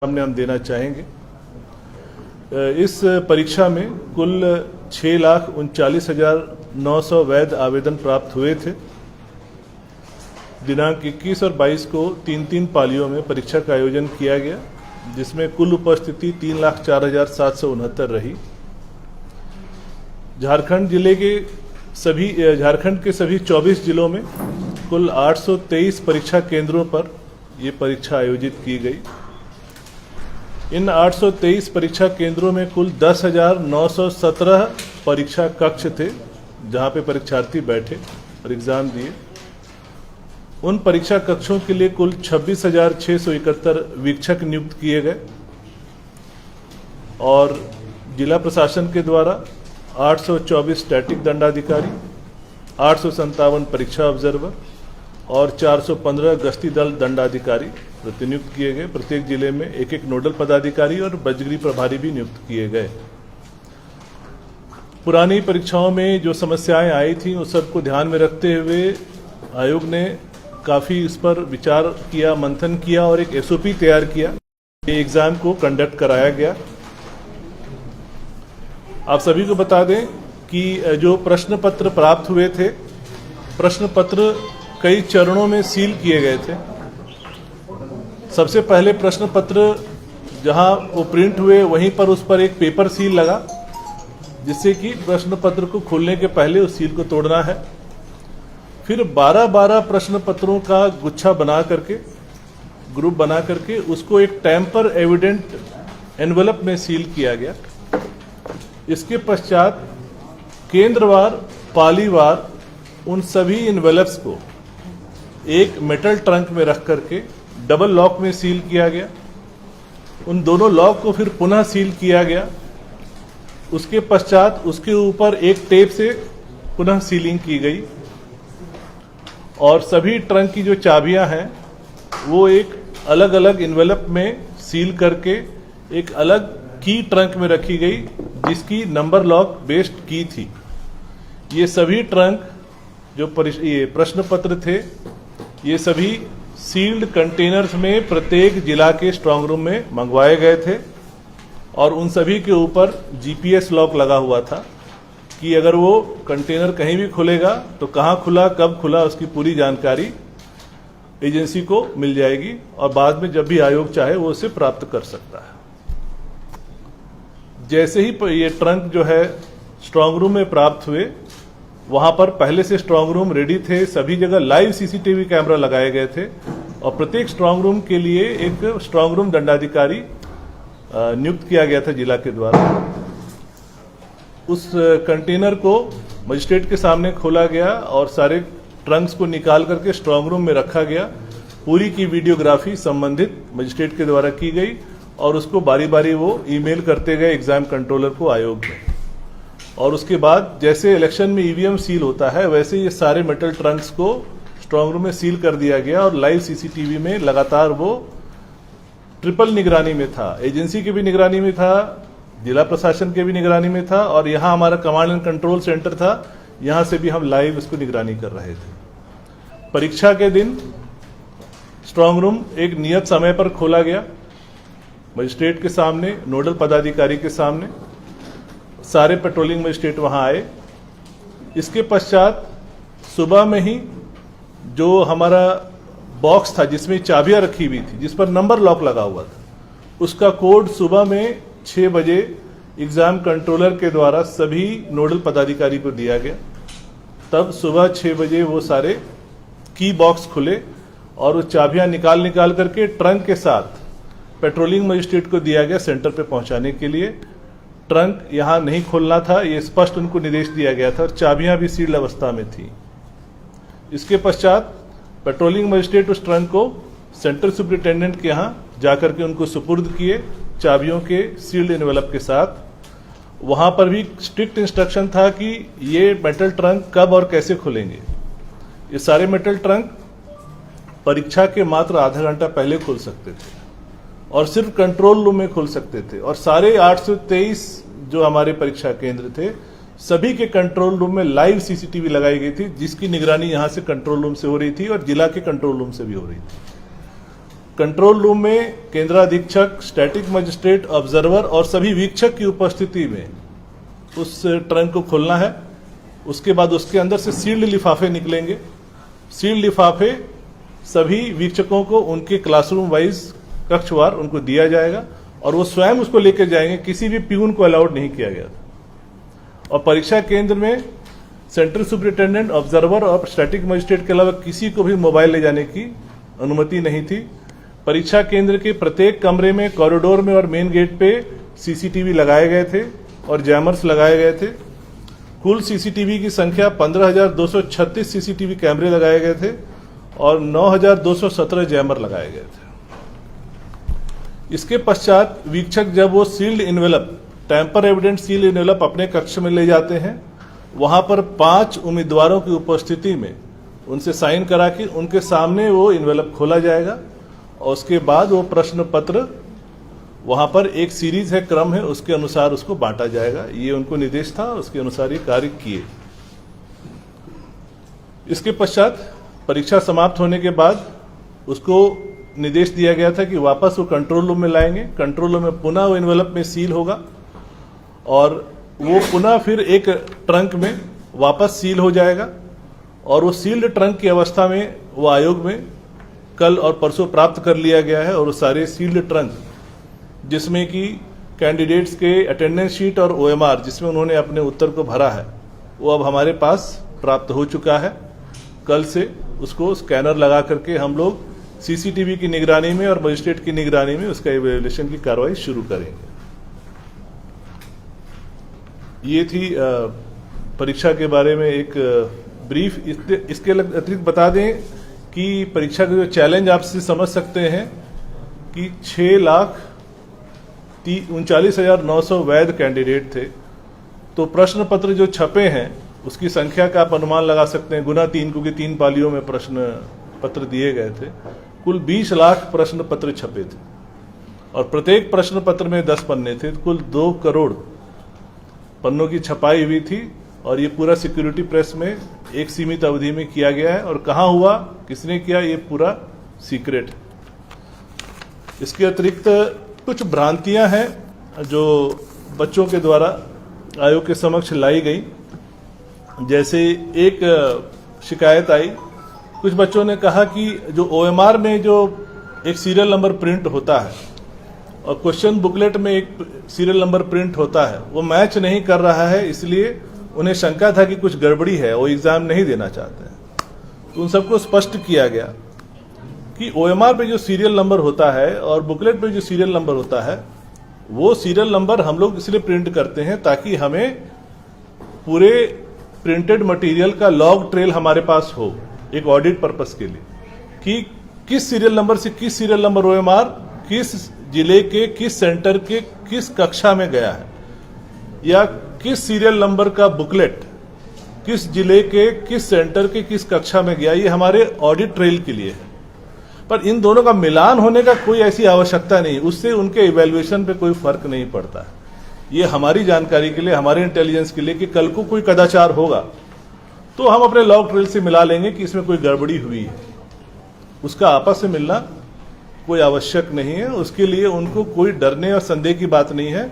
सामने हम देना चाहेंगे। इस परीक्षा में कुल 6,39,900 वैध आवेदन प्राप्त हुए थे। दिनांक 21 और 22 को 3-3 पालियों में परीक्षा का आयोजन किया गया, जिसमें कुल उपस्थिति 3,04,769 रही। झारखंड के सभी 24 जिलों में कुल 823 परीक्षा केंद्रों पर ये परीक्षा आयोजित की गई। इन 823 परीक्षा केंद्रों में कुल 10,917 परीक्षा कक्ष थे, जहां पे परीक्षार्थी बैठे और एग्जाम दिए। उन परीक्षा कक्षों के लिए कुल 26,671 वीक्षक नियुक्त किए गए और जिला प्रशासन के द्वारा 824 स्टैटिक दंडाधिकारी, 857 परीक्षा ऑब्जर्वर और 415 गश्ती दल दंडाधिकारी प्रतिनियुक्त किए गए। प्रत्येक जिले में एक नोडल पदाधिकारी और बजगरी प्रभारी भी नियुक्त किए गए। पुरानी परीक्षाओं में जो समस्याएं आई थी उस सबको ध्यान में रखते हुए आयोग ने काफ़ी इस पर विचार किया, मंथन किया और एक एसओपी तैयार किया। ये एग्ज़ाम को कंडक्ट कराया गया। आप सभी को बता दें कि जो प्रश्न पत्र प्राप्त हुए थे, प्रश्न पत्र कई चरणों में सील किए गए थे। सबसे पहले प्रश्न पत्र जहां वो प्रिंट हुए वहीं पर उस पर एक पेपर सील लगा, जिससे कि प्रश्न पत्र को खोलने के पहले उस सील को तोड़ना है। फिर 12-12 प्रश्न पत्रों का गुच्छा बना करके, ग्रुप बना करके उसको एक टैंपर एविडेंट एनवेलप में सील किया गया। इसके पश्चात केंद्रवार, पालीवार उन सभी एनवेलप्स को एक मेटल ट्रंक में रख करके डबल लॉक में सील किया गया। उन दोनों लॉक को फिर पुनः सील किया गया। उसके पश्चात उसके ऊपर एक टेप से पुनः सीलिंग की गई और सभी ट्रंक की जो चाबियां हैं वो एक अलग अलग एनवेलप में सील करके एक अलग की ट्रंक में रखी गई, जिसकी नंबर लॉक बेस्ड की थी। ये सभी ट्रंक जो ये प्रश्न पत्र थे, ये सभी सील्ड कंटेनर्स में प्रत्येक जिला के स्ट्रांग रूम में मंगवाए गए थे और उन सभी के ऊपर जीपीएस लॉक लगा हुआ था कि अगर वो कंटेनर कहीं भी खुलेगा तो कहाँ खुला, कब खुला, उसकी पूरी जानकारी एजेंसी को मिल जाएगी और बाद में जब भी आयोग चाहे वो उसे प्राप्त कर सकता है। जैसे ही ये ट्रंक जो है स्ट्रांग रूम में प्राप्त हुए, वहां पर पहले से स्ट्रांग रूम रेडी थे। सभी जगह लाइव सीसीटीवी कैमरा लगाए गए थे और प्रत्येक स्ट्रांग रूम के लिए एक स्ट्रांग रूम दंडाधिकारी नियुक्त किया गया था जिला के द्वारा। उस कंटेनर को मजिस्ट्रेट के सामने खोला गया और सारे ट्रंक्स को निकाल करके स्ट्रांग रूम में रखा गया। पूरी की वीडियोग्राफी संबंधित मजिस्ट्रेट के द्वारा की गई और उसको बारी बारी वो ईमेल करते गए एग्जाम कंट्रोलर को आयोग में। और उसके बाद जैसे इलेक्शन में ईवीएम सील होता है, वैसे ये सारे मेटल ट्रंक्स को स्ट्रांग रूम में सील कर दिया गया और लाइव सीसीटीवी में लगातार वो ट्रिपल निगरानी में था। एजेंसी की भी निगरानी में था, जिला प्रशासन के भी निगरानी में था और यहाँ हमारा कमांड एंड कंट्रोल सेंटर था, यहाँ से भी हम लाइव इसको निगरानी कर रहे थे। परीक्षा के दिन स्ट्रांग रूम एक नियत समय पर खोला गया, मजिस्ट्रेट के सामने, नोडल पदाधिकारी के सामने। सारे पेट्रोलिंग मजिस्ट्रेट वहां आए। इसके पश्चात सुबह में ही जो हमारा बॉक्स था जिसमें चाबियां रखी हुई थी, जिस पर नंबर लॉक लगा हुआ था, उसका कोड सुबह में 6 बजे एग्जाम कंट्रोलर के द्वारा सभी नोडल पदाधिकारी को दिया गया। तब सुबह 6 बजे वो सारे की बॉक्स खुले और वो चाबियां निकाल करके ट्रंक के साथ पेट्रोलिंग मजिस्ट्रेट को दिया गया सेंटर पे पहुंचाने के लिए। ट्रंक यहां नहीं खोलना था, ये स्पष्ट उनको निर्देश दिया गया था और चाबियां भी सील्ड अवस्था में थी। इसके पश्चात पेट्रोलिंग मजिस्ट्रेट उस ट्रंक को सेंटर सुपरिटेंडेंट के यहां जाकर के उनको सुपुर्द किए चाबियों के सील्ड एनवेलप के साथ। वहां पर भी स्ट्रिक्ट इंस्ट्रक्शन था कि ये मेटल ट्रंक कब और कैसे खुलेंगे। ये सारे मेटल ट्रंक परीक्षा के मात्र आधा घंटा पहले खुल सकते थे और सिर्फ कंट्रोल रूम में खुल सकते थे और सारे 823 जो हमारे परीक्षा केंद्र थे, सभी के कंट्रोल रूम में लाइव सीसीटीवी लगाई गई थी, जिसकी निगरानी यहां से कंट्रोल रूम से हो रही थी और जिला के कंट्रोल रूम से भी हो रही थी। कंट्रोल रूम में केंद्राधीक्षक, स्टैटिक मजिस्ट्रेट, ऑब्जर्वर और सभी वीक्षक की उपस्थिति में उस ट्रंक को खोलना है। उसके बाद उसके अंदर से सील्ड लिफाफे निकलेंगे। सील्ड लिफाफे सभी वीक्षकों को उनके क्लासरूम वाइज कक्षवार उनको दिया जाएगा और वो स्वयं उसको लेकर जाएंगे। किसी भी प्यून को अलाउड नहीं किया गया था। और परीक्षा केंद्र में सेंट्रल सुपरिटेंडेंट, ऑब्जर्वर और स्टैटिक मजिस्ट्रेट के अलावा किसी को भी मोबाइल ले जाने की अनुमति नहीं थी। परीक्षा केंद्र के प्रत्येक कमरे में, कॉरिडोर में और मेन गेट पे सीसीटीवी लगाए गए थे और जैमर्स लगाए गए थे। कुल सीसीटीवी की संख्या 15,236 सीसीटीवी कैमरे लगाए गए थे और 9,217 जैमर लगाए गए थे। इसके पश्चात वीक्षक जब वो sealed envelope, tamper evident sealed envelope अपने कक्ष में ले जाते हैं, वहां पर 5 उम्मीदवारों की उपस्थिति में उनसे साइन करा के उनके सामने वो इन्वेलप खोला जाएगा और उसके बाद वो प्रश्न पत्र वहां पर एक सीरीज है, क्रम है, उसके अनुसार उसको बांटा जाएगा। ये उनको निर्देश था, उसके अनुसार ये कार्य किए। इसके पश्चात परीक्षा समाप्त होने के बाद उसको निर्देश दिया गया था कि वापस वो कंट्रोल रूम में लाएंगे। कंट्रोल रूम में पुनः वो इन्वेलप में सील होगा और वो पुनः फिर एक ट्रंक में वापस सील हो जाएगा और वो सील्ड ट्रंक की अवस्था में वो आयोग में कल और परसों प्राप्त कर लिया गया है। और वो सारे सील्ड ट्रंक जिसमें कि कैंडिडेट्स के अटेंडेंस शीट और ओएमआर जिसमें उन्होंने अपने उत्तर को भरा है, वो अब हमारे पास प्राप्त हो चुका है। कल से उसको स्कैनर लगा करके हम लोग सीसीटीवी की निगरानी में और मजिस्ट्रेट की निगरानी में उसका इवैल्यूएशन की कार्रवाई शुरू करेंगे। ये थी परीक्षा के बारे में एक ब्रीफ। इसके अतिरिक्त बता दें कि परीक्षा का जो चैलेंज आपसे समझ सकते हैं कि 6,39,900 वैध कैंडिडेट थे। तो प्रश्न पत्र जो छपे हैं उसकी संख्या का आप अनुमान लगा सकते हैं, गुना 3, क्योंकि 3 पालियों में प्रश्न पत्र दिए गए थे। कुल 20 लाख प्रश्न पत्र छपे थे और प्रत्येक प्रश्न पत्र में 10 पन्ने थे। कुल 2 करोड़ पन्नों की छपाई हुई थी और ये पूरा सिक्योरिटी प्रेस में एक सीमित अवधि में किया गया है। और कहाँ हुआ, किसने किया, ये पूरा सीक्रेट। इसके अतिरिक्त कुछ भ्रांतियां हैं जो बच्चों के द्वारा आयोग के समक्ष लाई गई। जैसे एक शिकायत आई, कुछ बच्चों ने कहा कि जो ओएमआर में जो एक सीरियल नंबर प्रिंट होता है और क्वेश्चन बुकलेट में एक सीरियल नंबर प्रिंट होता है, वो मैच नहीं कर रहा है, इसलिए उन्हें शंका था कि कुछ गड़बड़ी है, वो एग्जाम नहीं देना चाहते हैं। तो उन सबको स्पष्ट किया गया कि ओएमआर पे जो सीरियल नंबर होता है और बुकलेट पे जो सीरियल नंबर होता है, वो सीरियल नंबर हम लोग इसलिए प्रिंट करते हैं ताकि हमें पूरे प्रिंटेड मटेरियल का लॉग ट्रेल हमारे पास हो, एक ऑडिट पर्पस के लिए, कि किस सीरियल नंबर से किस सीरियल नंबर ओएमआर किस जिले के किस सेंटर के किस कक्षा में गया है, या किस सीरियल नंबर का बुकलेट किस जिले के किस सेंटर के किस कक्षा में गया। ये हमारे ऑडिट ट्रेल के लिए है। पर इन दोनों का मिलान होने का कोई ऐसी आवश्यकता नहीं, उससे उनके इवैल्यूएशन पे कोई फर्क नहीं पड़ता है। ये हमारी जानकारी के लिए, हमारे इंटेलिजेंस के लिए कि कल को कोई कदाचार होगा तो हम अपने लॉग ट्रेल से मिला लेंगे कि इसमें कोई गड़बड़ी हुई है। उसका आपस में मिलना कोई आवश्यक नहीं है, उसके लिए उनको कोई डरने और संदेह की बात नहीं है।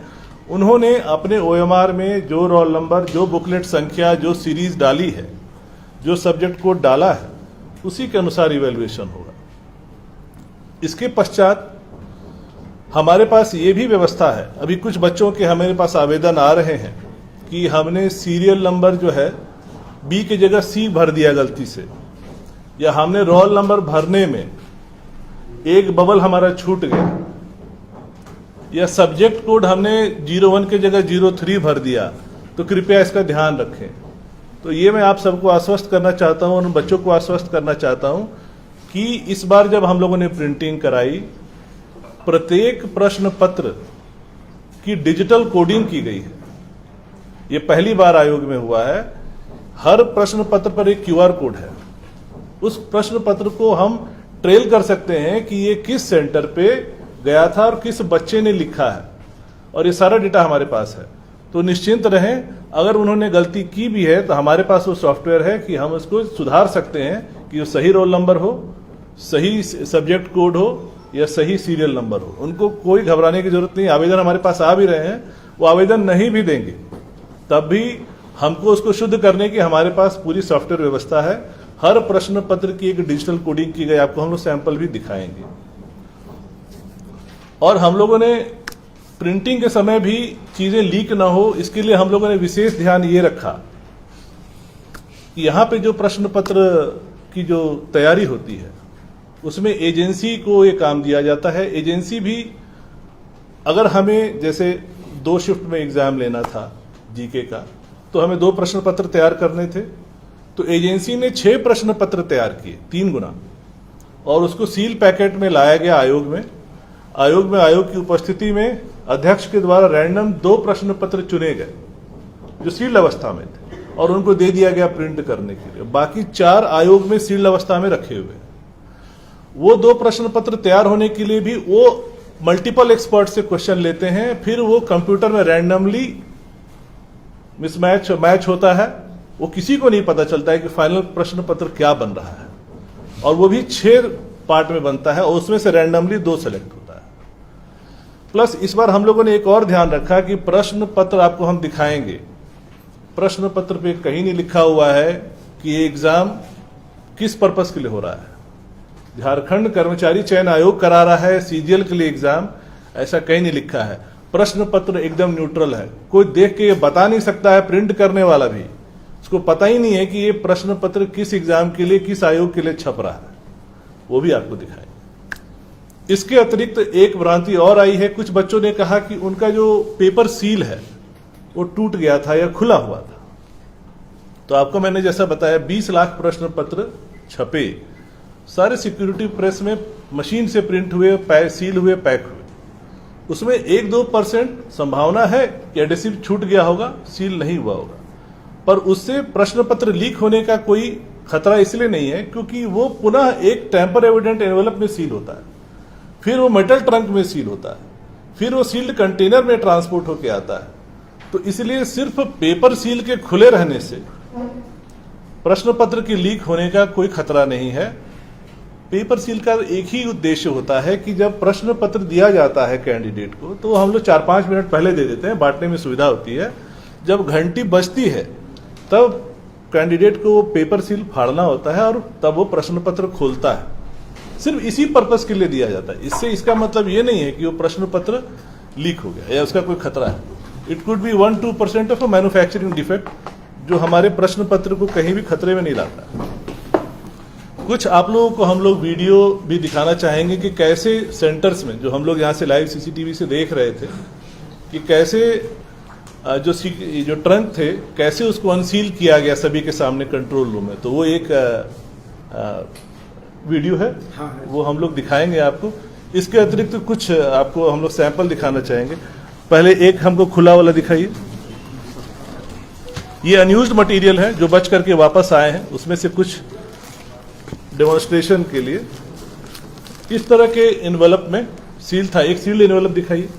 उन्होंने अपने ओएमआर में जो रोल नंबर, जो बुकलेट संख्या, जो सीरीज डाली है, जो सब्जेक्ट कोड डाला है, उसी के अनुसार इवैल्यूएशन होगा। इसके पश्चात हमारे पास ये भी व्यवस्था है, अभी कुछ बच्चों के हमारे पास आवेदन आ रहे हैं कि हमने सीरियल नंबर जो है बी की जगह सी भर दिया गलती से, या हमने रोल नंबर भरने में एक बबल हमारा छूट गया, या सब्जेक्ट कोड हमने 01 की जगह 03 भर दिया, तो कृपया इसका ध्यान रखें। तो ये मैं आप सबको आश्वस्त करना चाहता हूं, उन बच्चों को आश्वस्त करना चाहता हूं कि इस बार जब हम लोगों ने प्रिंटिंग कराई, प्रत्येक प्रश्न पत्र की डिजिटल कोडिंग की गई है। ये पहली बार आयोग में हुआ है। हर प्रश्न पत्र पर एक क्यूआर कोड है। उस प्रश्न पत्र को हम ट्रेल कर सकते हैं कि ये किस सेंटर पे गया था और किस बच्चे ने लिखा है, और ये सारा डेटा हमारे पास है। तो निश्चिंत रहें, अगर उन्होंने गलती की भी है तो हमारे पास वो सॉफ्टवेयर है कि हम उसको सुधार सकते हैं कि वो सही रोल नंबर हो, सही सब्जेक्ट कोड हो या सही सीरियल नंबर हो। उनको कोई घबराने की जरूरत नहीं। आवेदन हमारे पास आ भी रहे हैं, वो आवेदन नहीं भी देंगे तब भी हमको उसको शुद्ध करने की हमारे पास पूरी सॉफ्टवेयर व्यवस्था है। हर प्रश्न पत्र की एक डिजिटल कोडिंग की गई, आपको हम लोग सैंपल भी दिखाएंगे। और हम लोगों ने प्रिंटिंग के समय भी चीजें लीक ना हो, इसके लिए हम लोगों ने विशेष ध्यान ये रखा कि यहां पे जो प्रश्न पत्र की जो तैयारी होती है उसमें एजेंसी को ये काम दिया जाता है। एजेंसी भी अगर हमें जैसे 2 शिफ्ट में एग्जाम लेना था जीके का, तो हमें 2 प्रश्न पत्र तैयार करने थे, तो एजेंसी ने 6 प्रश्न पत्र तैयार किए, 3 गुना, और उसको सील पैकेट में लाया गया आयोग में। आयोग की उपस्थिति में अध्यक्ष के द्वारा रैंडम 2 प्रश्न पत्र चुने गए जो सील्ड अवस्था में थे और उनको दे दिया गया प्रिंट करने के लिए। बाकी 4 आयोग में सील्ड अवस्था में रखे हुए। वो 2 प्रश्न पत्र तैयार होने के लिए भी वो मल्टीपल एक्सपर्ट से क्वेश्चन लेते हैं, फिर वो कंप्यूटर में रैंडमली मिसमैच मैच होता है। वो किसी को नहीं पता चलता है कि फाइनल प्रश्न पत्र क्या बन रहा है, और वो भी 6 पार्ट में बनता है और उसमें से रैंडमली 2 सेलेक्ट होता है। प्लस इस बार हम लोगों ने एक और ध्यान रखा कि प्रश्न पत्र आपको हम दिखाएंगे, प्रश्न पत्र पे कहीं नहीं लिखा हुआ है कि ये एग्जाम किस पर्पस के लिए हो रहा है। झारखंड कर्मचारी चयन आयोग करा रहा है सीजीएल के लिए एग्जाम, ऐसा कहीं नहीं लिखा है। प्रश्न पत्र एकदम न्यूट्रल है, कोई देख के ये बता नहीं सकता है, प्रिंट करने वाला भी उसको पता ही नहीं है कि ये प्रश्न पत्र किस एग्जाम के लिए, किस आयोग के लिए छप रहा है, वो भी आपको दिखाएंगे। इसके अतिरिक्त एक भ्रांति और आई है, कुछ बच्चों ने कहा कि उनका जो पेपर सील है वो टूट गया था या खुला हुआ था। तो आपको मैंने जैसा बताया 20 लाख प्रश्न पत्र छपे, सारे सिक्योरिटी प्रेस में मशीन से प्रिंट हुए, सील हुए, पैक हुए। उसमें 1-2% संभावना है कि एडेसिव छूट गया होगा, सील नहीं हुआ होगा, पर उससे प्रश्न पत्र लीक होने का कोई खतरा इसलिए नहीं है क्योंकि वो पुनः एक टेम्पर एविडेंट एनवेलप में सील होता है, फिर वो मेटल ट्रंक में सील होता है, फिर वो सील्ड कंटेनर में ट्रांसपोर्ट होकर आता है। तो इसलिए सिर्फ पेपर सील के खुले रहने से प्रश्न पत्र की लीक होने का कोई खतरा नहीं है। पेपर सील का एक ही उद्देश्य होता है कि जब प्रश्न पत्र दिया जाता है कैंडिडेट को, तो हम लोग 4-5 मिनट पहले दे देते हैं, बांटने में सुविधा होती है। जब घंटी बजती है तब कैंडिडेट को पेपर सील फाड़ना होता है और तब वो प्रश्न पत्र खोलता है। सिर्फ इसी पर्पस के लिए दिया जाता है। इससे इसका मतलब ये नहीं है कि वो प्रश्न पत्र लीक हो गया या उसका कोई खतरा है। It could be 1-2% of a manufacturing defect जो हमारे प्रश्न पत्र को कहीं भी खतरे में नहीं लाता। कुछ आप लोगों को हम लोग वीडियो भी दिखाना चाहेंगे कि कैसे सेंटर्स में, जो हम लोग यहाँ से लाइव सीसीटीवी से देख रहे थे, कि कैसे जो ट्रंक थे कैसे उसको अनसील किया गया सभी के सामने कंट्रोल रूम में। तो वो एक वीडियो है, वो हम लोग दिखाएंगे आपको। इसके अतिरिक्त कुछ आपको हम लोग सैंपल दिखाना चाहेंगे। पहले एक हमको खुला वाला दिखाइए। ये अनयूज्ड मटेरियल है जो बच करके वापस आए हैं, उसमें से कुछ डेमोन्स्ट्रेशन के लिए। इस तरह के एनवेलप में सील था, एक सील्ड एनवेलप दिखाइए।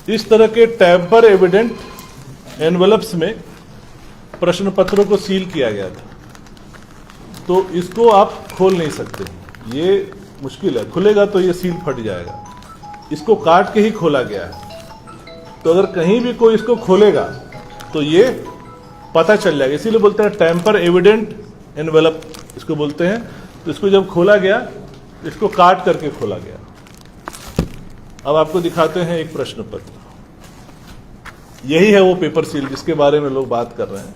इस तरह के टैम्पर एविडेंट एनवेलप्स में प्रश्न पत्रों को सील किया गया था, तो इसको आप खोल नहीं सकते, ये मुश्किल है। खुलेगा तो ये सील फट जाएगा। इसको काट के ही खोला गया है, तो अगर कहीं भी कोई इसको खोलेगा तो ये पता चल जाएगा। इसीलिए बोलते हैं टैम्पर एविडेंट एनवेलप इसको बोलते हैं। तो इसको जब खोला गया, इसको काट करके खोला गया। अब आपको दिखाते हैं एक प्रश्न पत्र। यही है वो पेपर सील जिसके बारे में लोग बात कर रहे हैं।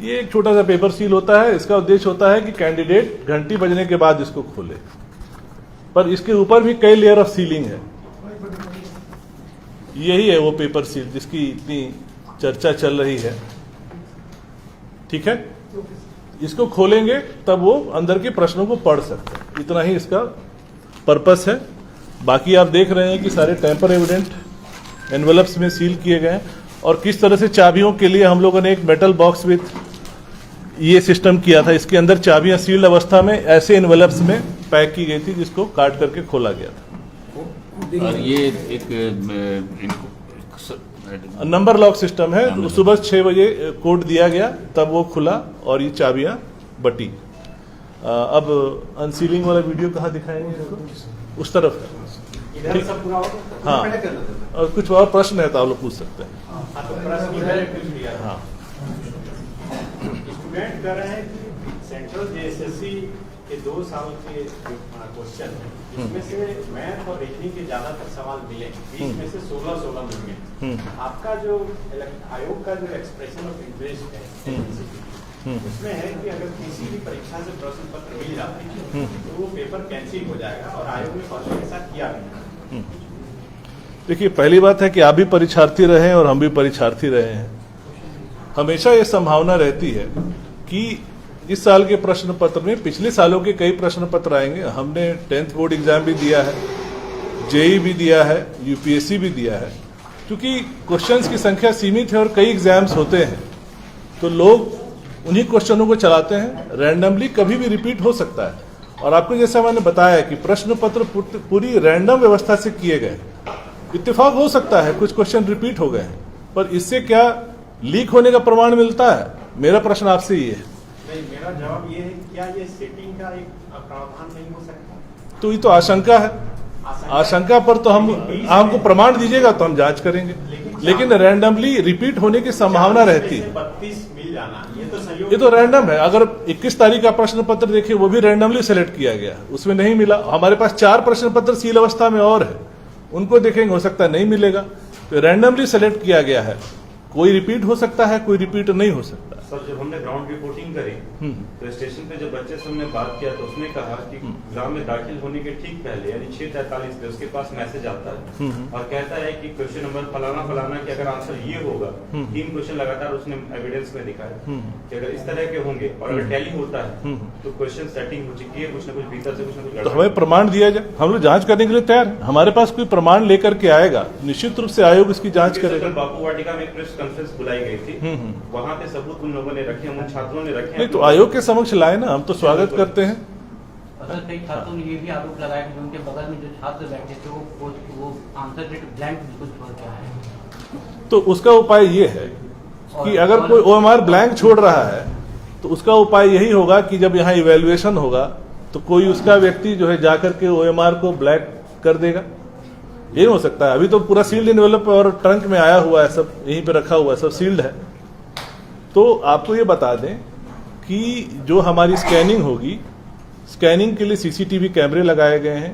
ये एक छोटा सा पेपर सील होता है। इसका उद्देश्य होता है कि कैंडिडेट घंटी बजने के बाद इसको खोले, पर इसके ऊपर भी कई लेयर ऑफ सीलिंग है। यही है वो पेपर सील जिसकी इतनी चर्चा चल रही है। ठीक है, इसको खोलेंगे तब वो अंदर के प्रश्नों को पढ़ सकते हैं। इतना ही इसका पर्पस है। बाकी आप देख रहे हैं कि सारे टेम्पर एविडेंट एनवेलप्स में सील किए गए हैं। और किस तरह से चाबियों के लिए हम लोगों ने एक मेटल बॉक्स विथ ये सिस्टम किया था। इसके अंदर चाबियां सील्ड अवस्था में ऐसे एनवेलप्स में पैक की गई थी जिसको काट करके खोला गया था। और ये एक नंबर लॉक सिस्टम है। तो सुबह 6 बजे कोड दिया गया, तब वो खुला और ये चाबियां बटी। अब अनसीलिंग वाला वीडियो कहाँ दिखाएंगे इसको? उस तरफ है, ठीक। हाँ, और कुछ और प्रश्न है तो आप लोग पूछ सकते हैं। हाँ, स्टूडेंट कह रहे हैं कि सेंट्रल जेएसएससी के 2 साल के क्वेश्चन है, इसमें से मैथ और रीजनिंग के ज्यादातर सवाल मिले, 20 में से 16 मिलेंगे। आपका जो आयोग का जो एक्सप्रेशन ऑफ इंटरेस्ट है उसमें है कि अगर किसी भी परीक्षा से प्रश्न पत्र मिल जाते हैं तो वो पेपर कैंसिल हो जाएगा, और आयोग ने फर्स्ट ऐसा किया नहीं। देखिए, पहली बात है कि आप भी परीक्षार्थी रहे हैं और हम भी परीक्षार्थी रहे हैं। हमेशा ये संभावना रहती है कि इस साल के प्रश्न पत्र में पिछले सालों के कई प्रश्न पत्र आएंगे। हमने 10th बोर्ड एग्जाम भी दिया है, जेई भी दिया है, यूपीएससी भी दिया है। क्योंकि क्वेश्चंस की संख्या सीमित है और कई एग्जाम्स होते हैं, तो लोग उन्हीं क्वेश्चनों को चलाते हैं। रैंडमली कभी भी रिपीट हो सकता है। और आपको जैसा मैंने बताया कि प्रश्न पत्र पूरी रैंडम व्यवस्था से किए गए। इत्तेफाक हो सकता है कुछ क्वेश्चन रिपीट हो गए हैं, पर इससे क्या लीक होने का प्रमाण मिलता है? मेरा प्रश्न आपसे ये है। नहीं, मेरा जवाब ये है, क्या ये सेटिंग का एक प्रावधान नहीं हो सकता? तो ये तो आशंका है। आशंका पर तो हमको प्रमाण दीजिएगा तो हम जांच करेंगे, लेकिन रैंडमली रिपीट होने की संभावना रहती है। 32 मिल जाना ये तो रैंडम है। अगर 21 तारीख का प्रश्न पत्र देखिए, वो भी रैंडमली सेलेक्ट किया गया, उसमें नहीं मिला। हमारे पास 4 प्रश्न पत्र सील अवस्था में और है, उनको देखेंगे, हो सकता है नहीं मिलेगा। तो रैंडमली सेलेक्ट किया गया है। कोई रिपीट हो सकता है, कोई रिपीट नहीं हो सकता। सर, जब हमने ग्राउंड रिपोर्टिंग करी तो स्टेशन पे जब बच्चे से हमने बात किया तो उसने कहा कि एग्जाम में दाखिल होने के ठीक पहले यानी 6:43 पे उसके पास मैसेज आता है और कहता है कि क्वेश्चन नंबर फलाना फलाना कि अगर आंसर ये होगा, 3 क्वेश्चन लगातार उसने एविडेंस में दिखाया कि अगर इस तरह के होंगे और अगर टैली होता है तो क्वेश्चन सेटिंग हो चुकी है, कुछ न कुछ भीतर से कुछ न कुछ। तो हमें प्रमाण दिया जाए, हम लोग जांच करने के लिए तैयार है। हमारे पास कोई प्रमाण लेकर के आएगा, निश्चित रूप से आयोग इसकी जांच करेगा। बापू वाटिका में प्रेस कॉन्फ्रेंस बुलाई गई थी, वहाँ पे सबूत उन लोगों ने रखे, उन छात्रों ने रखे। नहीं तो आयोग के समक्ष लाए ना, हम तो स्वागत करते हैं। कई छात्रों ने ये भी आरोप लगाया कि उनके बगल में जो छात्र बैठे थे वो आंसर शीट ब्लैंक बिल्कुल छोड़ के आए। तो उसका उपाय ये है कि अगर कोई ओएमआर ब्लैंक छोड़ रहा है तो उसका उपाय यही होगा कि जब यहाँ इवैल्यूएशन होगा तो कोई उसका व्यक्ति जो है जाकर के ओएमआर को ब्लैक कर देगा। ये हो सकता है। अभी तो पूरा सील्ड एनवेलप और ट्रंक में आया हुआ है, सब यहीं पे रखा हुआ है, सब सील्ड है। तो आपको ये बता दें कि जो हमारी स्कैनिंग होगी, स्कैनिंग के लिए सीसीटीवी कैमरे लगाए गए हैं।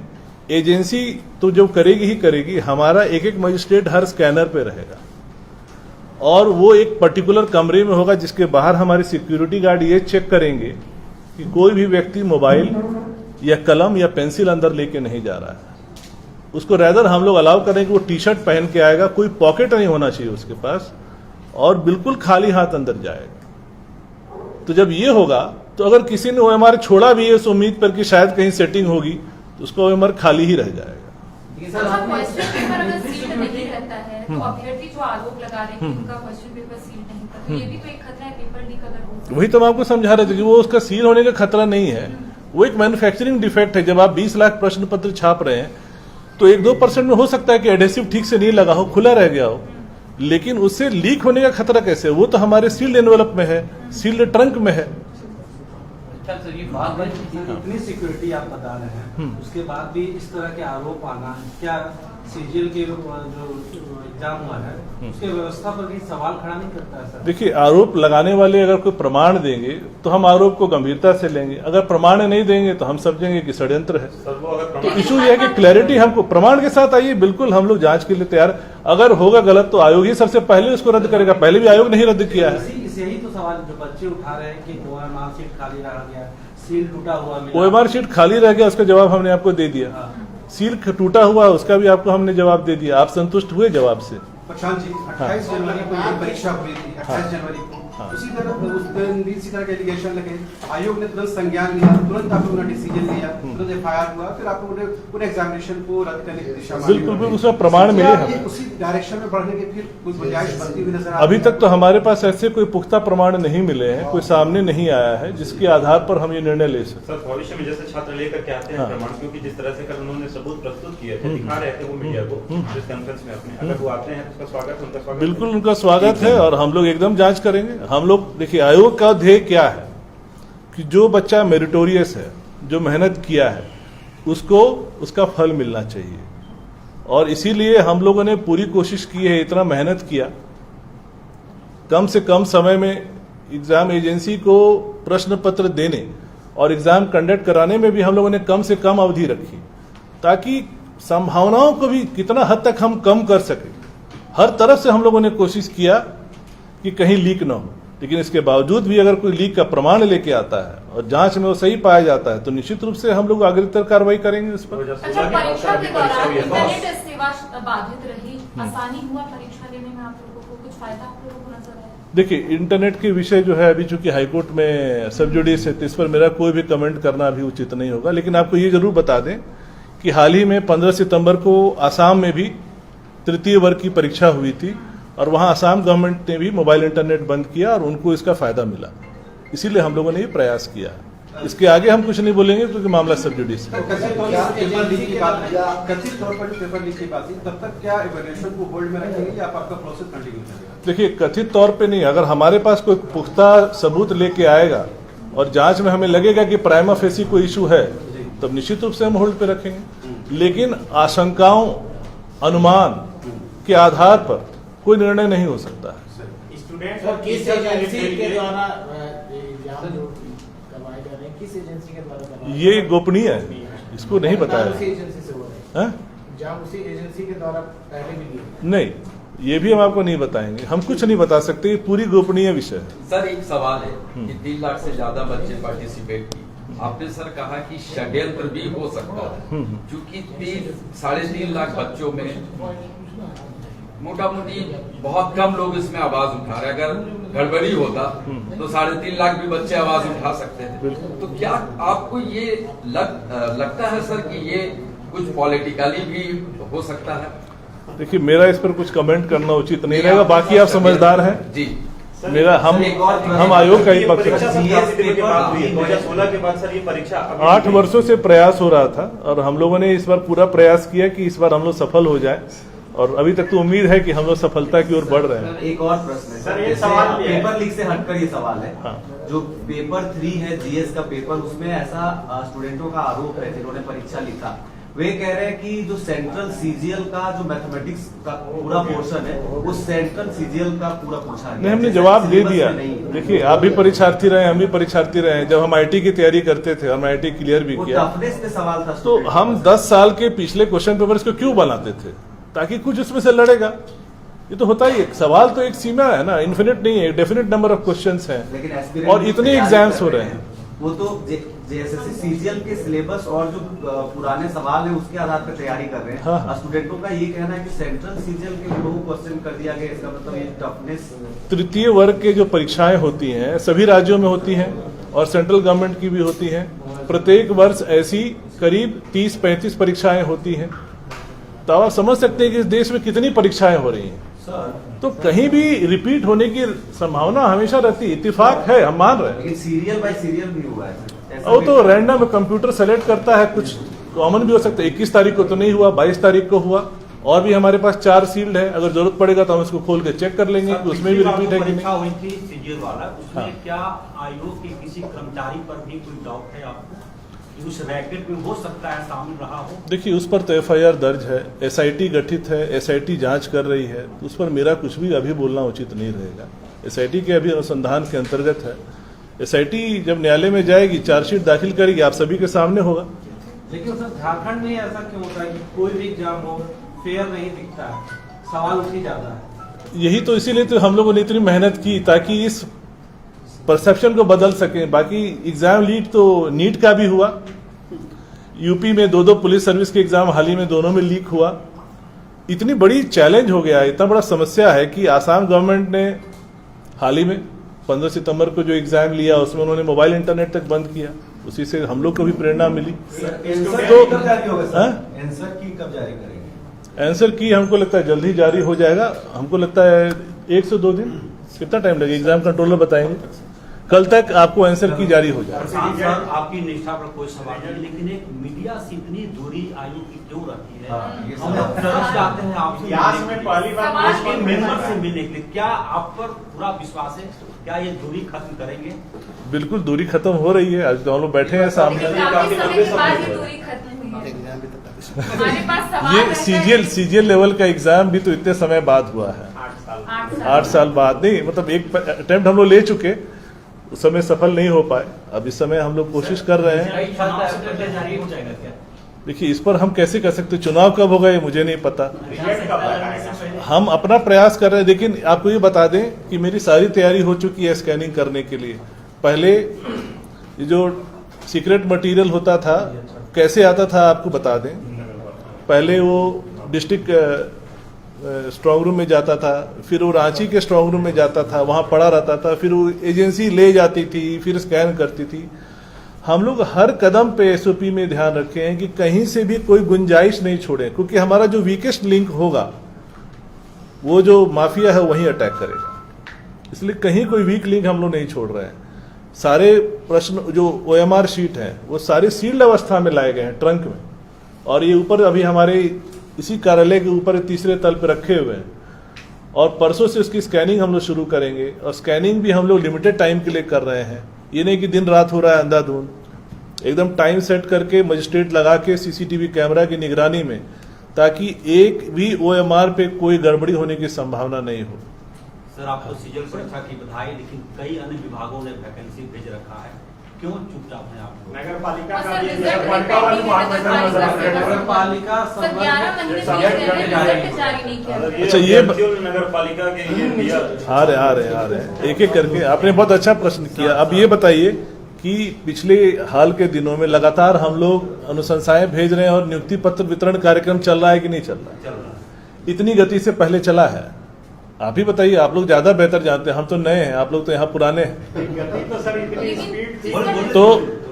एजेंसी तो जो करेगी ही करेगी, हमारा एक एक मजिस्ट्रेट हर स्कैनर पे रहेगा और वो एक पर्टिकुलर कमरे में होगा जिसके बाहर हमारे सिक्योरिटी गार्ड ये चेक करेंगे कि कोई भी व्यक्ति मोबाइल या कलम या पेंसिल अंदर लेके नहीं जा रहा है। उसको रैदर हम लोग अलाउ करें कि वो टी शर्ट पहन के आएगा, कोई पॉकेट नहीं होना चाहिए उसके पास और बिल्कुल खाली हाथ अंदर जाएगा। तो जब ये होगा तो अगर किसी ने ओएमआर छोड़ा भी है उस उम्मीद पर कि शायद कहीं सेटिंग होगी तो उसका ओएमआर खाली ही रह जाएगा। क्वेश्चन पेपर अगर सील्ड नहीं रहता है तो अभ्यर्थी जो आरोप लगा रहे हैं उनका क्वेश्चन पेपर सील नहीं था, तो ये भी तो एक खतरा है पेपर लीक अगर हो। वही तो मैं आपको समझा रहे थे कि वो उसका सील होने का खतरा नहीं है, वो एक मैन्युफैक्चरिंग डिफेक्ट है। जब आप 20 लाख प्रश्न पत्र छाप रहे हैं तो 1-2% में हो सकता है कि एडेसिव ठीक से नहीं लगा हो, खुला रह गया हो, लेकिन उससे लीक होने का खतरा कैसे? वो तो हमारे सील्ड एनवेलप में है, सील्ड ट्रंक में है। इतनी सिक्योरिटी आप बता रहे हैं, उसके बाद भी इस तरह के आरोप आना, क्या सीजीएल के जो एग्जाम हुआ है उसके व्यवस्था पर भी सवाल खड़ा नहीं करता है? सर देखिए, आरोप लगाने वाले अगर कोई प्रमाण देंगे तो हम आरोप को गंभीरता से लेंगे, अगर प्रमाण नहीं देंगे तो हम समझेंगे कि षड्यंत्र है। तो इशू ये है कि क्लैरिटी हमको प्रमाण के साथ आइए, बिल्कुल हम लोग जांच के लिए तैयार। अगर होगा गलत तो आयोग ही सबसे पहले उसको रद्द करेगा, पहले भी आयोग नहीं रद्द किया है। यही तो सवाल जो बच्चे उठा रहे हैं कि ओएमआर शीट खाली रह गया, सील टूटा हुआ मिला। ओएमआर शीट खाली रह गया, उसका जवाब हमने आपको दे दिया। सील टूटा हुआ, उसका भी आपको हमने जवाब दे दिया। आप संतुष्ट हुए जवाब से? प्रशांत जी, 28 जनवरी को ये परीक्षा हुई थी, 28 जनवरी को उसी तरह के एलिगेशन लगे, आयोग ने तुरंत संज्ञान लिया, तुरंत आप लोगों ने डिसीजन लिया, तुरंत एफआईआर हुआ, फिर आप लोगों ने पूरे एग्जामिनेशन को रद्द करने की दिशा में बिल्कुल उसका प्रमाण मिले हमें। उसी डायरेक्शन में बढ़ने के फिर कुछ गुंजाइश बनती हुई नजर अभी तक तो हमारे पास ऐसे कोई पुख्ता प्रमाण नहीं मिले हैं, कोई सामने नहीं आया है जिसके आधार पर हम ये निर्णय ले सकते। सर, भविष्य में जैसे छात्र लेकर के आते हैं प्रमाण, क्योंकि जिस तरह से कल उन्होंने सबूत प्रस्तुत किए थे, दिखा रहे थे वो मीडिया को प्रेस कॉन्फ्रेंस में अपने, अगर वो आते हैं तो उसका स्वागत, उनका स्वागत बिल्कुल उनका स्वागत है और हम लोग एकदम जांच करेंगे। हम लोग देखिए, आयोग का ध्येय क्या है कि जो बच्चा मेरिटोरियस है, जो मेहनत किया है, उसको उसका फल मिलना चाहिए। और इसीलिए हम लोगों ने पूरी कोशिश की है, इतना मेहनत किया, कम से कम समय में एग्जाम एजेंसी को प्रश्न पत्र देने और एग्जाम कंडक्ट कराने में भी हम लोगों ने कम से कम अवधि रखी, ताकि संभावनाओं को भी कितना हद तक हम कम कर सके। हर तरफ से हम लोगों ने कोशिश किया कि कहीं लीक ना हो, लेकिन इसके बावजूद भी अगर कोई लीक का प्रमाण लेके आता है और जांच में वो सही पाया जाता है तो निश्चित रूप से हम लोग अग्रतर कार्रवाई करेंगे उस पर। अच्छा, परीक्षा के दौरान इंटरनेट सेवा बाधित रही, आसानी हुआ परीक्षा लेने में आप लोगों को, कुछ फायदा आप लोगों को नजर आया? देखिए, इंटरनेट के विषय जो है अभी चूंकि हाईकोर्ट में सब जुडिस है, तो इस पर मेरा कोई भी कमेंट करना अभी उचित नहीं होगा। लेकिन आपको ये जरूर बता दें कि हाल ही में 15 सितंबर को आसाम में भी तृतीय वर्ग की परीक्षा हुई थी और वहां आसाम गवर्नमेंट ने भी मोबाइल इंटरनेट बंद किया और उनको इसका फायदा मिला। इसीलिए हम लोगों ने ये प्रयास किया है। इसके आगे हम कुछ नहीं बोलेंगे क्योंकि मामला सब जुडिस है। कथित तौर पर पेपर लीक की बात है, तब तक क्या इवैल्यूएशन को होल्ड में रखेंगे या आपका प्रोसेस कंटिन्यू करेगा? देखिए, कथित तौर पे नहीं, अगर हमारे पास कोई पुख्ता सबूत लेके आएगा और जांच में हमें लगेगा कि प्राइमा फेसी कोई इशू है, तब निश्चित रूप से हम होल्ड पे रखेंगे। लेकिन आशंकाओं, अनुमान के आधार पर कोई निर्णय नहीं हो सकता है। स्टूडेंट सर, किस एजेंसी के द्वारा एग्जाम जो करवाए जा रहे हैं, किस एजेंसी के द्वारा करवाए? ये गोपनीय है, इसको नहीं बताया। उसी एजेंसी से हो रहा है? एग्जाम उसी एजेंसी के द्वारा पहले भी दिए? नहीं, ये भी हम आपको नहीं बताएंगे, हम कुछ नहीं बता सकते, ये पूरी गोपनीय विषय है। सर, एक सवाल है कि 3 लाख से ज्यादा बच्चे पार्टिसिपेट की, आपने सर कहा कि षड्यंत्र भी हो सकता है, क्योंकि 3-3.5 लाख बच्चों में मोटा मोटी बहुत कम लोग इसमें आवाज उठा रहे। अगर गड़बड़ी होता तो 3.5 लाख भी बच्चे आवाज उठा सकते हैं। तो क्या आपको ये लगता है सर कि ये कुछ पॉलिटिकली भी हो सकता है? देखिए, मेरा इस पर कुछ कमेंट करना उचित नहीं रहेगा, बाकी आप समझदार हैं जी। मेरा हम आयोग का ही पक्ष है। 2016 के बाद सर ये परीक्षा 8 वर्षों से प्रयास हो रहा था और हम लोगों ने इस बार पूरा प्रयास किया कि इस बार हम लोग सफल हो जाए, और अभी तक तो उम्मीद है कि हम लोग सफलता की ओर बढ़ रहे हैं। एक और प्रश्न है सर, एक सवाल भी है। पेपर लीक से हटकर ये सवाल है। हाँ। जो पेपर 3 है जीएस का पेपर, उसमें ऐसा स्टूडेंटों का आरोप है जिन्होंने परीक्षा लिखा, वे कह रहे हैं कि जो सेंट्रल सीजीएल का जो मैथमेटिक्स का पूरा पोर्शन है वो सेंट्रल सीजीएल का पूरा पूछा गया। नहीं, हमने जवाब दे दिया। देखिए, आप भी परीक्षार्थी रहे, हम भी परीक्षार्थी रहे। जब हम आईटी की तैयारी करते थे, हम आईटी क्लियर भी किया, टफनेस पे सवाल था। तो हम 10 साल के पिछले क्वेश्चन पेपर्स को क्यों बनाते थे? ताकि कुछ उसमें से लड़ेगा। ये तो होता ही है, सवाल तो एक सीमा है ना, इन्फिनिट नहीं है, डेफिनेट नंबर ऑफ क्वेश्चंस हैं, लेकिन और इतने एग्जाम्स हो रहे हैं। वो तो जेएसएससी सीजीएल के सिलेबस और जो पुराने सवाल है उसके आधार पर तैयारी कर रहे हैं। हाँ। स्टूडेंटों का ये कहना है कि सेंट्रल सीजीएल के 2 क्वेश्चन कर दिया गया, इसका मतलब ये टफनेस। तृतीय वर्ग के जो परीक्षाएं होती हैं सभी राज्यों में होती हैं और सेंट्रल गवर्नमेंट की भी होती हैं। प्रत्येक वर्ष ऐसी करीब 30-35 परीक्षाएं होती हैं। तो आप समझ सकते हैं कि इस देश में कितनी परीक्षाएं हो रही हैं। तो कहीं भी रिपीट होने की संभावना हमेशा रहती है। इत्तेफाक है, हम मान रहे हैं। लेकिन सीरियल बाय सीरियल भी हुआ है। वो तो रैंडम कंप्यूटर सेलेक्ट करता है, कुछ कॉमन भी हो सकता है। 21 तारीख को तो नहीं हुआ, 22 तारीख को हुआ, और भी हमारे पास 4 सील्ड है। अगर जरूरत पड़ेगा तो हम इसको खोल के चेक कर लेंगे कि उसमें भी रिपीट है कि परीक्षा नहीं। हुई थी सीजीएल वाला, उसमें हाँ। क्या आयोग के किसी कर्मचारी पर भी कोई डाउट है आपको? उस रैकेट में हो सकता है शामिल रहा हो? देखिए, उस पर तो एफआईआर दर्ज है, एसआईटी गठित है, एसआईटी जांच कर रही है, उस पर मेरा कुछ भी अभी बोलना उचित नहीं रहेगा। एसआईटी के अभी अनुसंधान के अंतर्गत है। एसआईटी जब न्यायालय में जाएगी, चार्जशीट दाखिल करेगी, आप सभी के सामने होगा। लेकिन सर, झारखंड में ऐसा क्यों होता है कि कोई भी एग्जाम हो फेयर नहीं दिखता है, सवाल उठ ही जाता है? यही तो, इसीलिए तो हम लोगों ने इतनी मेहनत की ताकि इस परसेप्शन को बदल सके। बाकी एग्जाम लीक तो नीट का भी हुआ, यूपी में 2 पुलिस सर्विस के एग्जाम हाल ही में दोनों में लीक हुआ। इतनी बड़ी चैलेंज हो गया, इतना बड़ा समस्या है कि आसाम गवर्नमेंट ने हाल ही में 15 सितंबर को जो एग्जाम लिया उसमें उन्होंने मोबाइल इंटरनेट तक बंद किया। उसी से हम लोग को भी प्रेरणा मिली। आंसर की हमको लगता है जल्दी जारी हो जाएगा। हमको लगता है 1 से 2 दिन, कितना टाइम लगेगा एग्जाम कंट्रोलर बताएंगे। कल तक आपको आंसर की जारी हो जाए। सांसद आपकी निष्ठा पर कोई सवाल नहीं, लेकिन एक मीडिया से इतनी दूरी आयोग की क्यों रखी है? हम लोग तरस जाते हैं आपसे इतिहास में पहली बार उसके मेंबर से मिलने के लिए। क्या आप पर पूरा विश्वास है? क्या ये दूरी खत्म करेंगे? बिल्कुल दूरी खत्म हो रही है। आज तो हम लोग बैठे हैं सामने। लेकिन काफी समय के बाद ये दूरी खत्म हुई है। हमारे पास सवाल ये रहता है। सीजीएल लेवल का एग्जाम भी तो इतने समय बाद हुआ है, 8 साल बाद। नहीं मतलब एक अटेम्प्ट हम लोग ले चुके, उस समय सफल नहीं हो पाए। अब इस समय हम लोग कोशिश कर रहे हैं। जारी हो जाएगा क्या? देखिए इस पर हम कैसे कर सकते, चुनाव कब होगा ये मुझे नहीं पता। हम अपना प्रयास कर रहे हैं। लेकिन आपको ये बता दें कि मेरी सारी तैयारी हो चुकी है स्कैनिंग करने के लिए। पहले ये जो सीक्रेट मटेरियल होता था कैसे आता था आपको बता दें। पहले वो डिस्ट्रिक्ट स्ट्रांग रूम में जाता था, फिर वो रांची के स्ट्रांग रूम में जाता था, वहाँ पड़ा रहता था, फिर वो एजेंसी ले जाती थी, फिर स्कैन करती थी। हम लोग हर कदम पे एसओपी में ध्यान रखे हैं कि कहीं से भी कोई गुंजाइश नहीं छोड़े, क्योंकि हमारा जो वीकेस्ट लिंक होगा वो जो माफिया है वहीं अटैक करेगा। इसलिए कहीं कोई वीक लिंक हम लोग नहीं छोड़ रहे हैं। सारे प्रश्न जो OMR शीट है वो सारे सील्ड अवस्था में लाए गए हैं ट्रंक में, और ये ऊपर अभी हमारे इसी कार्यालय के ऊपर तीसरे तल पे रखे हुए हैं। और परसों से उसकी स्कैनिंग हम लोग शुरू करेंगे, और स्कैनिंग भी हम लोग लिमिटेड टाइम के लिए कर रहे हैं। ये नहीं कि दिन रात हो रहा है अंधाधुंध, एकदम टाइम सेट करके मजिस्ट्रेट लगा के सीसीटीवी कैमरा की निगरानी में, ताकि एक भी OMR पे कोई गड़बड़ी होने की संभावना नहीं हो। सर आपको सीजीएल परीक्षा की बधाई, लेकिन कई अन्य विभागों ने वैकेंसी भेज रखा है, क्यों चुपचाप हैं आप? नगर पालिका और का सर भी रिजल्ट नगर पालिका वालों को हाथ में नजर आ रहा है। नगर पालिका सर 11 महीने बीत गए हैं, रिजल्ट जारी नहीं किया। अच्छा, ये नगर पालिका के ये दिया आ रहे हैं एक एक करके। आपने बहुत अच्छा प्रश्न किया। अब ये बताइए कि पिछले हाल के दिनों में लगातार हम लोग अनुशंसाएं भेज रहे हैं और नियुक्ति पत्र वितरण कार्यक्रम चल रहा है कि नहीं चल रहा है? इतनी गति से पहले चला है? आप ही बताइए, आप लोग ज्यादा बेहतर जानते हैं, हम तो नए हैं, आप लोग तो यहाँ पुराने हैं। तो सर इतनी स्पीड थी। तो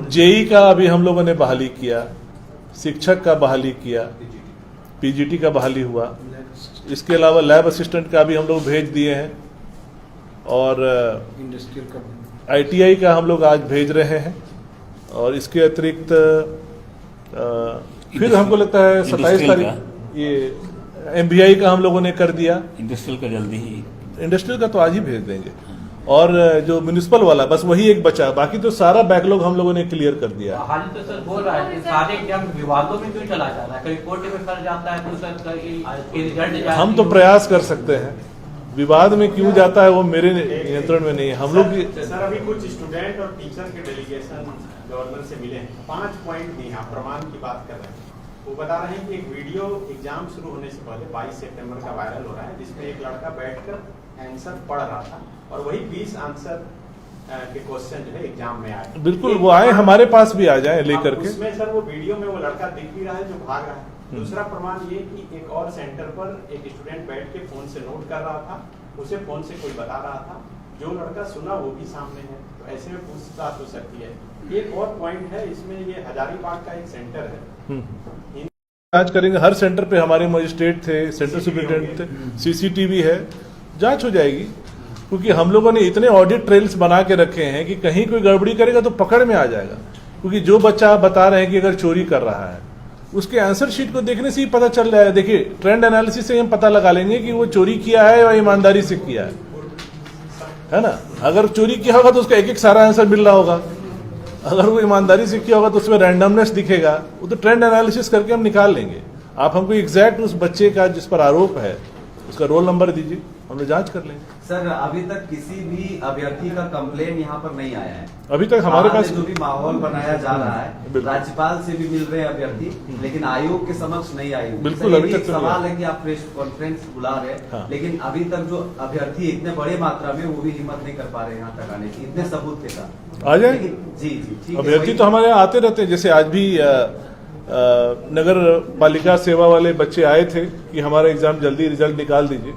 जेई का अभी हम लोगों ने बहाली किया, शिक्षक का बहाली किया, पीजीटी का बहाली हुआ, इसके अलावा लैब असिस्टेंट का भी हम लोग भेज दिए हैं, और इंडस्ट्रियल का ITI का हम लोग आज भेज रहे हैं। और इसके अतिरिक्त फिर हमको लगता है 27 तारीख ये MBI का हम लोगों ने कर दिया। इंडस्ट्रियल का जल्दी ही, इंडस्ट्रियल का तो आज ही भेज देंगे। और जो म्युनिसिपल वाला बस वही एक बचा, बाकी तो सारा बैकलॉग हम लोगों ने क्लियर कर दिया। हाल ही तो सर बोल रहा है कि सारे एग्जाम विवादों में क्यों चला जाता है, कहीं कोर्ट में फंस जाता है तो सर कहीं रिजल्ट हम तो प्रयास कर सकते हैं, विवाद में क्यों जाता है वो मेरे नियंत्रण में नहीं है। हम लोग सर अभी कुछ स्टूडेंट और टीचर के डेलीगेशन गवर्नर से मिले हैं, 5 पॉइंट दिए हैं, आप प्रमाण की बात कर रहे हैं। वो बता रहे हैं कि एक वीडियो एग्जाम शुरू होने से पहले 22 सितंबर का वायरल हो रहा है, जिसमें एक लड़का बैठकर आंसर पढ़ रहा था, और वही 20 आंसर के क्वेश्चन जो है एग्जाम में आए। बिल्कुल वो आए, हमारे पास भी आ जाए लेकर के। उसमें सर वो वीडियो में वो लड़का दिख भी रहा है जो भाग रहा है। दूसरा प्रमाण ये कि एक और सेंटर पर एक स्टूडेंट बैठ के फोन से नोट कर रहा था, उसे फोन से कोई बता रहा था, जो लड़का सुना वो भी सामने है, तो ऐसे में पूछताछ हो सकती है। एक और पॉइंट है इसमें, ये हजारीबाग का एक सेंटर है, जांच करेंगे। हर सेंटर पे हमारे मजिस्ट्रेट थे, सेंटर सुपरिटेंडेंट थे, CCTV है, जांच हो जाएगी। क्योंकि हम लोगों ने इतने ऑडिट ट्रेल्स बना के रखे हैं कि कहीं कोई गड़बड़ी करेगा तो पकड़ में आ जाएगा। क्योंकि जो बच्चा आप बता रहे हैं कि अगर चोरी कर रहा है, उसके आंसर शीट को देखने से ही पता चल रहा है। देखिए ट्रेंड एनालिसिस से हम पता लगा लेंगे कि वो चोरी किया है या ईमानदारी से किया है ना। अगर चोरी किया होगा तो उसका एक एक सारा आंसर मिल रहा होगा, अगर वो ईमानदारी से किया होगा तो उसमें रैंडमनेस दिखेगा। वो तो ट्रेंड एनालिसिस करके हम निकाल लेंगे। आप हमको एग्जैक्ट उस बच्चे का जिस पर आरोप है उसका रोल नंबर दीजिए, हम लोग जांच कर लेंगे। सर अभी तक किसी भी अभ्यर्थी का कंप्लेन यहाँ पर नहीं आया है। अभी तक हमारे पास जो भी माहौल बनाया जा रहा है, राज्यपाल से भी मिल रहे हैं अभ्यर्थी, लेकिन आयोग के समक्ष नहीं आई। बिल्कुल, अभी तक सवाल है कि आप प्रेस कॉन्फ्रेंस बुला रहे हैं, हाँ। लेकिन अभी तक जो अभ्यर्थी इतने बड़े मात्रा में, वो भी हिम्मत नहीं कर पा रहे यहाँ तक आने की, इतने सबूत के साथ आ जाए। जी ठीक है। अभ्यर्थी तो हमारे यहाँ आते रहते हैं, जैसे आज भी नगर पालिका सेवा वाले बच्चे आए थे कि हमारा एग्जाम जल्दी रिजल्ट निकाल दीजिए।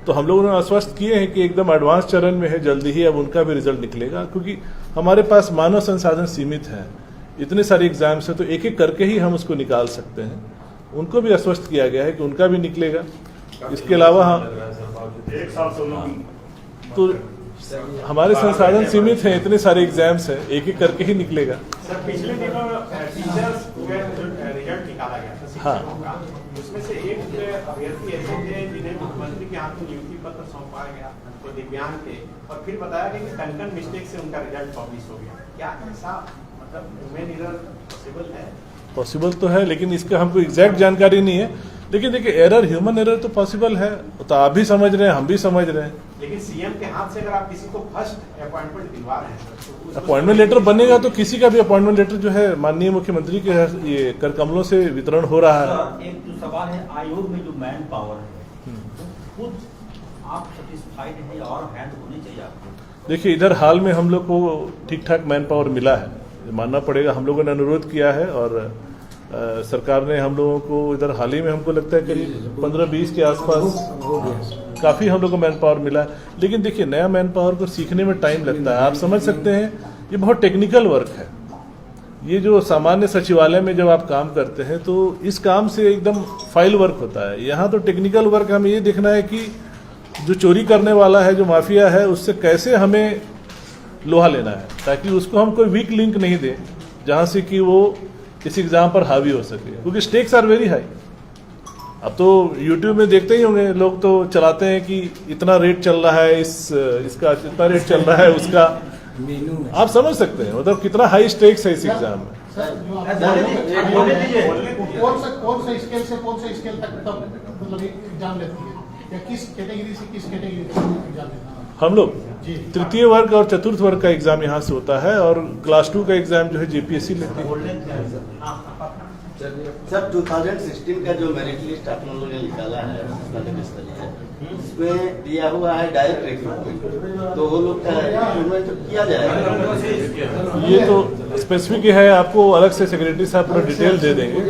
तो हम लोगों ने आश्वस्त किए हैं कि एकदम एडवांस चरण में है, जल्दी ही अब उनका भी रिजल्ट निकलेगा। क्योंकि हमारे पास मानव संसाधन सीमित है, इतने सारे एग्जाम्स है, तो एक एक करके ही हम उसको निकाल सकते हैं। उनको भी आश्वस्त किया गया है कि उनका भी निकलेगा। इसके अलावा हम तो हमारे संसाधन सीमित हैं, इतने सारे एग्जाम्स हैं, एक एक करके ही निकलेगा। सर पिछले दिनों टीचर्स का जो रिजल्ट निकाला गया था शिक्षकों का, उसमें से एक अभ्यर्थी ऐसे थे जिन्हें मुख्यमंत्री के हाथ में नियुक्ति पत्र सौंपा गया, तो दिव्यांग थे, और फिर बताया गया कि टंकन मिस्टेक से उनका रिजल्ट पब्लिश हो गया। क्या ऐसा मतलब ह्यूमन एरर पॉसिबल है? पॉसिबल तो है, लेकिन इसका हमको एग्जैक्ट जानकारी नहीं है। लेकिन देखिए, एरर, ह्यूमन एरर तो पॉसिबल है, तो आप भी समझ रहे हैं, हम भी समझ रहे हैं। लेकिन सीएम के हाथ से अगर आप किसी को फर्स्ट अपॉइंटमेंट दिलवा रहे हैं, तो अपॉइंटमेंट लेटर बनेगा तो किसी का भी अपॉइंटमेंट लेटर जो है माननीय मुख्यमंत्री के ये कर कमलों से वितरण हो रहा है। एक जो सवाल है, आयोग में जो मैन पावर है, खुद आप सेटिस्फाइड है और हैंड होनी चाहिए आपको? देखिए, इधर हाल में हम लोग को ठीक ठाक मैन पावर मिला है, मानना पड़ेगा। हम लोगों ने अनुरोध किया है और सरकार ने हम लोगों को इधर हाल ही में, हमको लगता है करीब 15-20 के आसपास काफ़ी हम लोग को मैन पावर मिला है। लेकिन देखिए, नया मैन पावर को सीखने में टाइम लगता है। आप समझ सकते हैं, ये बहुत टेक्निकल वर्क है। ये जो सामान्य सचिवालय में जब आप काम करते हैं तो इस काम से एकदम फाइल वर्क होता है। यहाँ तो टेक्निकल वर्क हमें ये देखना है कि जो चोरी करने वाला है, जो माफिया है, उससे कैसे हमें लोहा लेना है, ताकि उसको हम कोई वीक लिंक नहीं दें जहाँ से कि वो इस एग्जाम पर हावी हो सके, क्योंकि स्टेक्स आर वेरी हाई। अब तो यूट्यूब में देखते ही होंगे, लोग तो चलाते हैं कि इतना रेट चल रहा है, इसका इतना रेट चल रहा है, उसका आप समझ सकते हैं मतलब कितना हाई स्टेक्स है इस एग्जाम में। कौन सा स्केल से कौन सा स्केल तक मतलब एग्जाम लेती है, या किस कैटेगरी से किस कैटेगरी तक एग्जाम लेना है? हम लोग तृतीय वर्ग और चतुर्थ वर्ग का एग्जाम यहाँ से होता है, और क्लास 2 का एग्जाम जो है जेपीएससी लेती है। सर 2016 का जो मेरिट लिस्ट आप लोगों ने निकाला है, इसमें दिया हुआ है डायरेक्ट रिक्रूटमेंट, तो वो लोग का रिक्रूटमेंट किया जाएगा? ये तो स्पेसिफिक है, आपको अलग से सेक्रेटरी साहब पूरा डिटेल दे देंगे।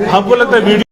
हमको लगता है वीडियो